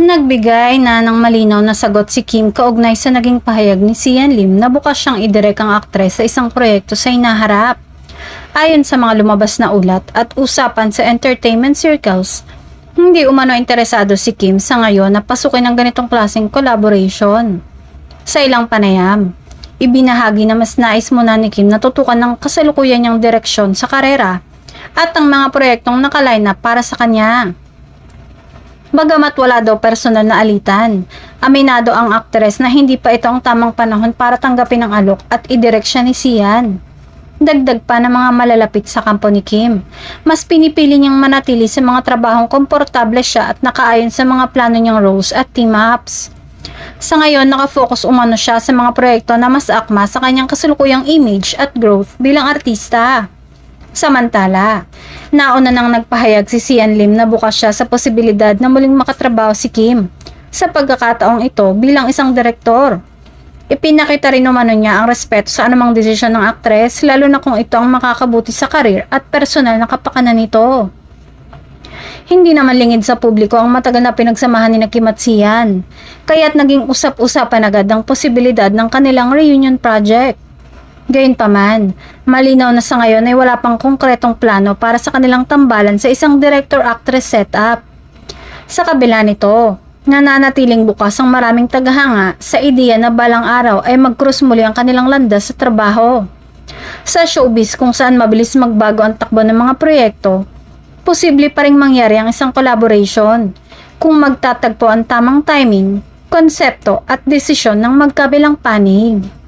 Nagbigay na ng malinaw na sagot si Kim kaugnay sa naging pahayag ni Sian Lim na bukas siyang idirek ang aktres sa isang proyekto sa hinaharap. Ayon sa mga lumabas na ulat at usapan sa entertainment circles, hindi umano interesado si Kim sa ngayon na pasukin ang ganitong klaseng collaboration. Sa ilang panayam, ibinahagi na mas nais muna ni Kim na tutukan ng kasalukuyan niyang direksyon sa karera at ang mga proyektong nakaline up para sa kanya. Bagamat wala daw personal na alitan, aminado ang aktres na hindi pa ito ang tamang panahon para tanggapin ang alok at idirek siya ni Sian. Dagdag pa ng mga malalapit sa kampo ni Kim, mas pinipili niyang manatili sa mga trabahong komportable siya at nakaayon sa mga plano niyang roles at team-ups. Sa ngayon, nakafocus umano siya sa mga proyekto na mas akma sa kanyang kasalukuyang image at growth bilang artista. Samantala, nauna nang nagpahayag si Sian Lim na bukas siya sa posibilidad na muling makatrabaho si Kim sa pagkakataong ito bilang isang direktor. Ipinakita rin umano niya ang respeto sa anumang desisyon ng aktres, lalo na kung ito ang makakabuti sa karir at personal na kapakanan nito. Hindi naman lingid sa publiko ang matagal na pinagsamahan ni Kim at Sian, kaya't naging usap-usapan agad ang posibilidad ng kanilang reunion project. Gayunpaman, malinaw na sa ngayon ay wala pang konkretong plano para sa kanilang tambalan sa isang director-actress setup. Sa kabila nito, nananatiling bukas ang maraming tagahanga sa ideya na balang araw ay mag-cruise muli ang kanilang landas sa trabaho. Sa showbiz kung saan mabilis magbago ang takbo ng mga proyekto, posible pa ring mangyari ang isang collaboration kung magtatagpo ang tamang timing, konsepto at desisyon ng magkabilang panig.